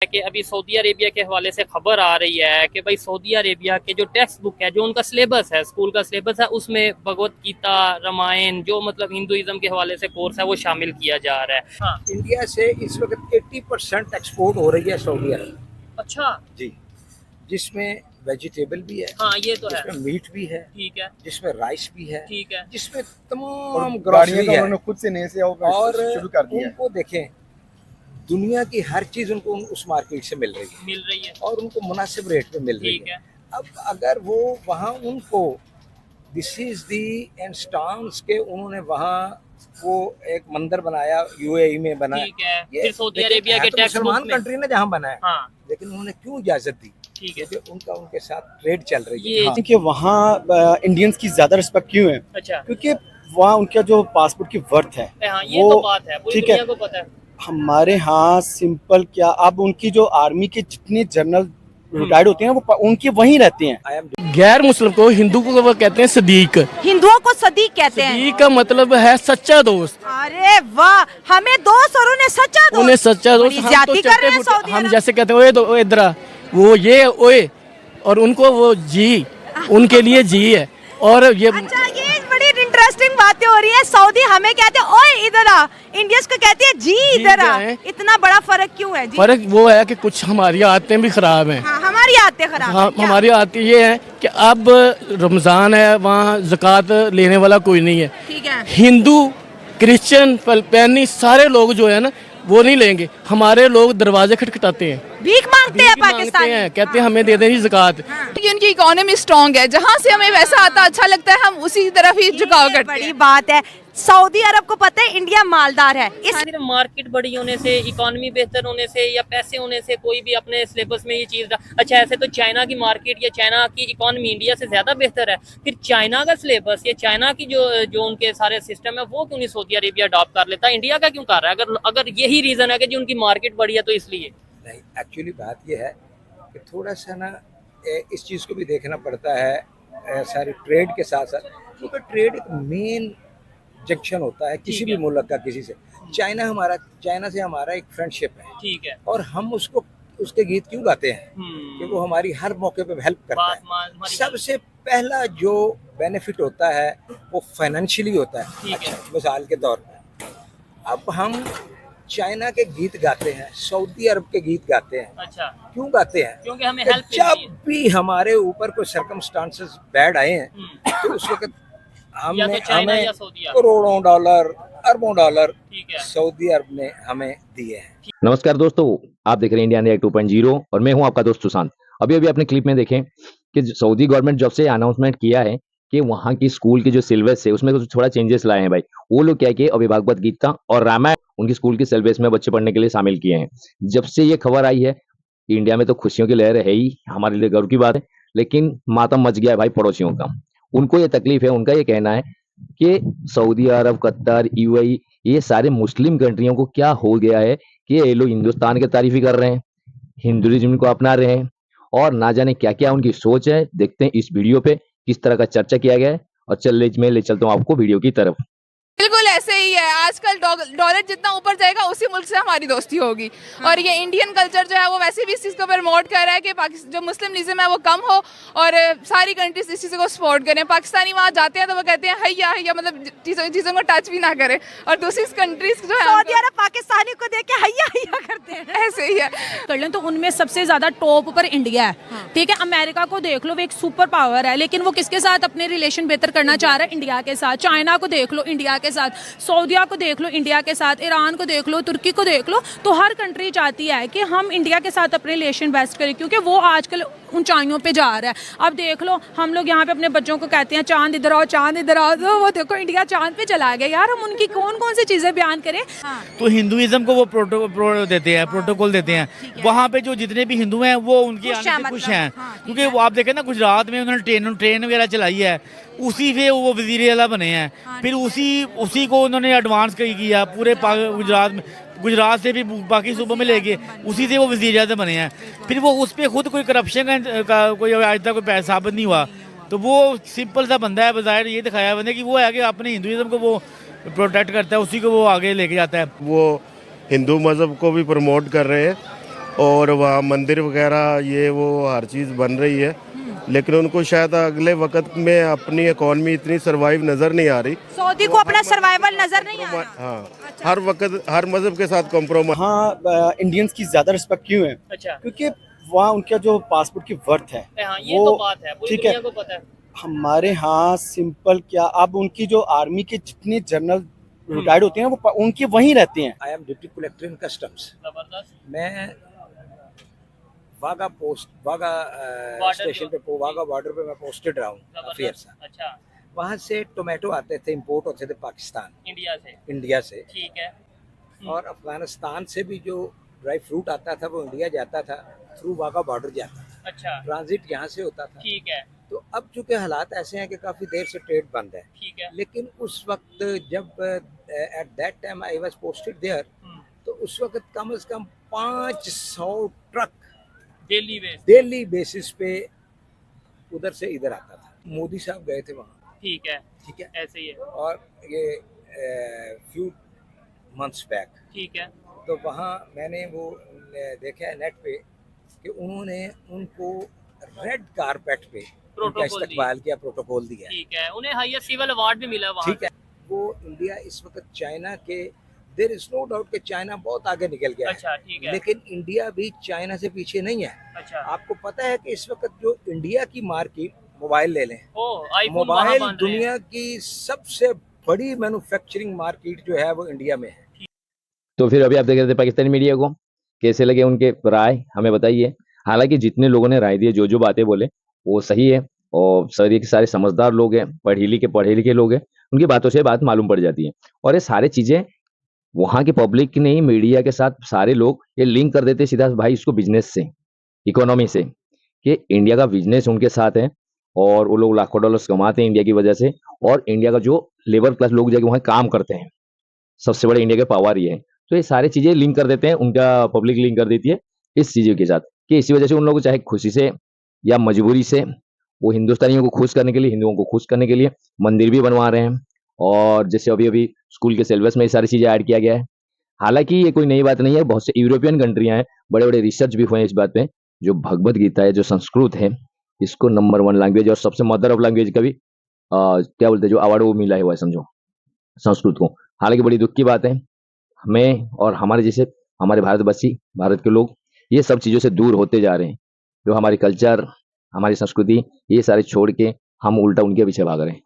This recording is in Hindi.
कि अभी सऊदी अरेबिया के हवाले से खबर आ रही है कि भाई सऊदी अरेबिया के जो टेक्स्ट बुक है, जो उनका सिलेबस है, स्कूल का सिलेबस है, उसमें भगवत गीता, रामायण, जो मतलब हिंदुइज्म के हवाले से कोर्स है वो शामिल किया जा रहा है। हाँ। इंडिया से इस वक्त 80% एक्सपोर्ट हो रही है सऊदी अरब। अच्छा जी, जिसमें वेजिटेबल भी है, हाँ ये तो है, जिसमें मीट भी है, ठीक है जिसमें राइस भी है, ठीक है। जिसमें तमाम गाड़ियाँ ग्रोसरी तो है। उन्होंने खुद से नए से और शुरू कर दिया है। उनको देखें, दुनिया की हर चीज उनको उस मार्केट से मिल रही है मिल रही है, और उनको मुनासिब रेट पे मिल रही ठीक है। है। अब अगर वो वहाँ उनको दिस इज दी इंस्टांस के उन्होंने वहाँ वो एक मंदिर बनाया, यूएई में बनाया, ठीक है, ये फिर सऊदी लेकिन अरेबिया है के तो टेक्स्ट बुक मुसलमान में। कंट्री ने जहाँ बनाया, हाँ लेकिन उन्होंने क्यों इजाजत दी? ठीक है। क्योंकि उनका उनके साथ ट्रेड चल रही है। ये हाँ। कि वहाँ इंडियंस की ज्यादा रिस्पेक्ट क्यों है? अच्छा क्योंकि वहाँ उनका जो पासपोर्ट की वर्थ है हाँ, ये वो तो बात है, पूरी ठीक है। दुनिया को पता है। हमारे यहाँ सिंपल क्या, अब उनकी जो आर्मी के जितने जनरल रिटायर्ड होते हैं वो उनके वहीं रहते हैं। आई एम गैर मुस्लिम को हिंदू को वो कहते हैं सदीक। हिंदुओं को सदीक कहते हैं। सदीक का मतलब है सच्चा दोस्त। अरे वाह, हमें दोस्त और उन्हें सच्चा दोस्त। उन्हें सच्चा दोस्त। बड़ी हम तो ज्यादती कर रहे हैं चट्टे सऊदी हम अरब। जैसे कहते हैं ओए ओए इधर आ, वो ये ओए, और उनको वो जी, उनके लिए जी है। और ये अच्छा, ये बड़ी इंटरेस्टिंग बातें हो रही है। सऊदी हमें कहते हैं ओए इधर आ, इंडियंस को कहते हैं जी इधर आ। है। इतना बड़ा फर्क क्यों है जी? फर्क वो है कि कुछ हमारी आदतें भी खराब हैं। हाँ, हमारी आदतें खराब हाँ, हैं। क्या? हमारी आदतें ये है कि अब रमजान है, वहाँ ज़कात लेने वाला कोई नहीं है। ठीक है। हिंदू, क्रिश्चियन, फिलिपानी सारे लोग जो है ना वो नहीं लेंगे। हमारे लोग दरवाजे खटखटाते हैं, भीख मांगते हैं भीख मांगते पाकिस्तानी। हैं, कहते हैं हमें दे दें ज़कात। क्योंकि उनकी इकोनॉमी स्ट्रांग है, जहाँ से हमें वैसा आता अच्छा लगता है हम उसी तरफ ही झुकाव ये करते बड़ी हैं। बात है। सऊदी अरब को पता है इंडिया मालदार है। इस सिर्फ मार्केट बड़ी होने से, इकोनॉमी बेहतर होने से या पैसे होने से कोई भी अपने सिलेबस में ये चीज़ अच्छा, ऐसे तो चाइना की मार्केट या चाइना की इकोनॉमी इंडिया से ज़्यादा बेहतर है, फिर चाइना का सिलेबस या चाइना की जो उनके सारे सिस्टम है वो क्यों नहीं सऊदी अरेबिया अडॉप्ट कर लेता, इंडिया का क्यों कर रहा है? अगर यही रीज़न है कि जो उनकी मार्केट बड़ी है तो इसलिए नहीं, एक्चुअली बात यह है कि थोड़ा सा ना इस चीज़ को भी देखना पड़ता है सारी ट्रेड के साथ साथ, क्योंकि ट्रेड एक मेन जंक्शन होता है किसी भी मुल्क का किसी से। चाइना से हमारा एक फ्रेंडशिप है ठीक है। और हम उसके गीत क्यों गाते हैं? क्योंकि वो हमारी हर मौके पे हेल्प करता बात है। हमारी सबसे पहला जो बेनिफिट होता है वो फाइनेंशियली होता है। ठीक है। अच्छा, मिसाल के तौर पे अब हम चाइना के गीत गाते हैं, सऊदी अरब के गीत गाते हैं। अच्छा, क्यों गाते हैं? क्योंकि हमें कि हेल्प जब भी हमारे ऊपर कोई सर्कमस्टांसेस बैड आए हैं तो उस वक्त या तो चाइना हमें या सऊदी अरब। करोड़ों डॉलर, अरबों डॉलर ठीक है। सऊदी अरब ने हमें दिए हैं। नमस्कार दोस्तों, आप देख रहे हैं इंडिया इंडिया 2.0 और मैं हूं आपका दोस्त सुशांत। अभी अभी अपने क्लिप में देखें कि सऊदी गवर्नमेंट जब से अनाउंसमेंट किया है कि वहां की स्कूल की जो सिलेबस है उसमें कुछ थोड़ा चेंजेस लाए हैं भाई। वो लोग क्या है कि अभी भगवत गीता और रामायण उनकी स्कूल की सिलेबस में बच्चे पढ़ने के लिए शामिल किए हैं। जब से ये खबर आई है इंडिया में तो खुशियों की लहर है ही, हमारे लिए गर्व की बात है, लेकिन मातम मच गया है भाई पड़ोसियों का। उनको ये तकलीफ है, उनका ये कहना है कि सऊदी अरब, कतर, यूएई ये सारे मुस्लिम कंट्रियों को क्या हो गया है कि ये लोग हिंदुस्तान की तारीफ ही कर रहे हैं, हिंदुइज्म को अपना रहे हैं और ना जाने क्या क्या उनकी सोच है। देखते हैं इस वीडियो पे किस तरह का चर्चा किया गया है और मैं ले चलता हूँ आपको वीडियो की तरफ। बिल्कुल ऐसे ही है, आजकल डॉलर जितना ऊपर जाएगा उसी मुल्क से हमारी दोस्ती होगी। और ये इंडियन कल्चर जो है वो वैसे भी इस चीज़ को प्रमोट कर रहा है कि जो मुस्लिमनिज्म है वो कम हो और सारी कंट्रीज इस चीज़ को सपोर्ट करें। पाकिस्तानी वहाँ जाते हैं तो वो कहते हैं हैया हैया, मतलब चीज़ों को टच भी ना करें, और दूसरी कंट्रीज जो है सऊदी अरब पाकिस्तानी को देख के हैया हैया करते हैं। ऐसे ही है। कर लें तो उनमें सबसे ज्यादा टॉप पर इंडिया है। ठीक है, अमेरिका को देख लो, वो एक सुपर पावर है, लेकिन वो किसके साथ अपने रिलेशन बेहतर करना चाह रहा है? इंडिया के साथ। चाइना को देख लो, इंडिया के साथ। सऊदिया को देख लो, इंडिया के साथ। ईरान को देख लो, तुर्की को देख लो। तो हर कंट्री चाहती है कि हम इंडिया के साथ अपने रिलेशन बेस्ट करें, क्योंकि वो आजकल ऊंचाइयों पे जा रहा है। अब देख लो, हम लोग यहाँ पे अपने बच्चों को कहते हैं चांद इधर आओ, चांद इधर आओ, तो वो देखो इंडिया चांद पे चला गया। यार हम उनकी कौन कौन सी चीजें बयान करें? तो हिंदुइज्म को वो प्रोटोकॉल देते हैं। वहाँ पे जो जितने भी हिंदू हैं वो उनके आने से खुश हैं, क्योंकि वो आप देखें ना गुजरात में उन्होंने ट्रेन वगैरह चलाई है, उसी से वो वजीर आला बने हैं। फिर उसी को उन्होंने एडवांस किया पूरे गुजरात से भी बाकी सूबों में लेके, उसी से वो वजीर आज़म बने हैं। फिर वो उस पर खुद कोई करप्शन का कोई आज तक कोई पैसा साबित नहीं हुआ। तो वो सिंपल सा बंदा है, बज़ाहिर ये दिखाया बंदे कि वो है कि अपने हिंदुइज्म को वो प्रोटेक्ट करता है, उसी को वो आगे लेके जाता है। वो हिंदू मज़हब को भी प्रमोट कर रहे हैं और वहाँ मंदिर वगैरह ये वो हर चीज़ बन रही है, लेकिन उनको शायद अगले वक्त में अपनी इकॉनमी इतनी सरवाइव नज़र नहीं आ रही। सऊदी को अपना सर्वाइवल नजर नहीं आ रहा। हाँ, हर वक्त हर मजहब के साथ कॉम्प्रोमाइज। हाँ, इंडियंस की ज्यादा रिस्पेक्ट क्यों है? अच्छा। क्योंकि वहाँ उनका जो पासपोर्ट की वर्थ है हाँ, ये तो बात है, पूरी ठीक है। दुनिया को पता है। हमारे यहाँ सिंपल क्या, अब उनकी जो आर्मी के जितने जनरल रिटायर्ड होते हैं वो उनके वहीं रहते हैं। I am deputy collector in customs. जबरदस्त। मैं वाघा स्टेशन पे वाघा बॉर्डर पे मैं पोस्टेड रहा हूँ काफी अर्सा। अच्छा। वहाँ से टोमेटो आते थे, इंपोर्ट होते थे पाकिस्तान, इंडिया से। ठीक है। और अफगानिस्तान से भी जो ड्राई फ्रूट आता था वो इंडिया जाता था, थ्रू वाघा बॉर्डर जाता था। अच्छा। ट्रांजिट यहाँ से होता था। ठीक है। तो अब चूंकि हालात ऐसे हैं कि काफी देर से ट्रेड बंद है, ठीक है। लेकिन उस वक्त जब at that time I was posted there, तो उस वक्त कम से कम 500 ट्रक डेली बेसिस पे उधर से इधर आता था। मोदी साहब गए थे वहाँ। ठीक है। ठीक है, ऐसे ही है। और ये फ्यू मंथ्स बैक, ठीक है। तो वहाँ मैंने वो देखा है नेट पे कि उन्होंने उनको रेड कारपेट पे उनका इस्तकबाल किया, प्रोटोकॉल दिया। ठीक है, उन्हें हाईएस्ट सिविल अवार्ड भी मिला वहाँ। ठीक है। वो इंडिया इस वक्त चाइना के, देयर इज नो डाउट कि चाइना बहुत आगे निकल गया अच्छा, ठीक है। लेकिन इंडिया भी चाइना से पीछे नहीं है। अच्छा। आपको पता है कि इस वक्त जो इंडिया की मार्केट, मोबाइल ले लें, आईफोन मोबाइल दुनिया की सबसे बड़ी मैन्युफैक्चरिंग मार्केट जो है वो इंडिया में है। तो फिर अभी आप देख रहे थे पाकिस्तानी मीडिया को, कैसे लगे उनके राय हमें बताइए। हालांकि जितने लोगों ने राय दी, जो बातें बोले वो सही है, और सारे के सारे समझदार लोग हैं, पढ़े लिखे लोग हैं, उनकी बातों से बात मालूम पड़ जाती है। और ये सारी चीजें वहाँ के पब्लिक की नहीं, मीडिया के साथ सारे लोग ये लिंक कर देते सीधा भाई इसको बिजनेस से, इकोनॉमी से, कि इंडिया का बिजनेस उनके साथ है और वो लोग लाखों डॉलर्स कमाते हैं इंडिया की वजह से। और इंडिया का जो लेबर क्लास लोग जाके वहाँ काम करते हैं, सबसे बड़े इंडिया के पावर ये है। तो ये सारी चीजें लिंक कर देते हैं, उनका पब्लिक लिंक कर देती है इस चीजों के साथ, कि इसी वजह से उन लोगों को चाहे खुशी से या मजबूरी से, वो हिंदुस्तानियों को खुश करने के लिए, हिंदुओं को खुश करने के लिए मंदिर भी बनवा रहे हैं। और जैसे अभी स्कूल के सिलेबस में ये सारी चीजें ऐड किया गया है। हालांकि ये कोई नई बात नहीं है, बहुत से यूरोपियन कंट्रियां हैं, बड़े बड़े रिसर्च भी हुए हैं इस बात पे। जो भगवत गीता है, जो संस्कृत है, इसको नंबर 1 लैंग्वेज और सबसे मदर ऑफ लैंग्वेज का भी क्या बोलते हैं, जो अवार्ड वो मिला हुआ है समझो संस्कृत को। हालांकि बड़ी दुख की बात है, हमें और हमारे जैसे हमारे भारतवासी, भारत के लोग ये सब चीज़ों से दूर होते जा रहे हैं। जो हमारी कल्चर, हमारी संस्कृति, ये सारे छोड़ के हम उल्टा उनके पीछे भाग रहे हैं।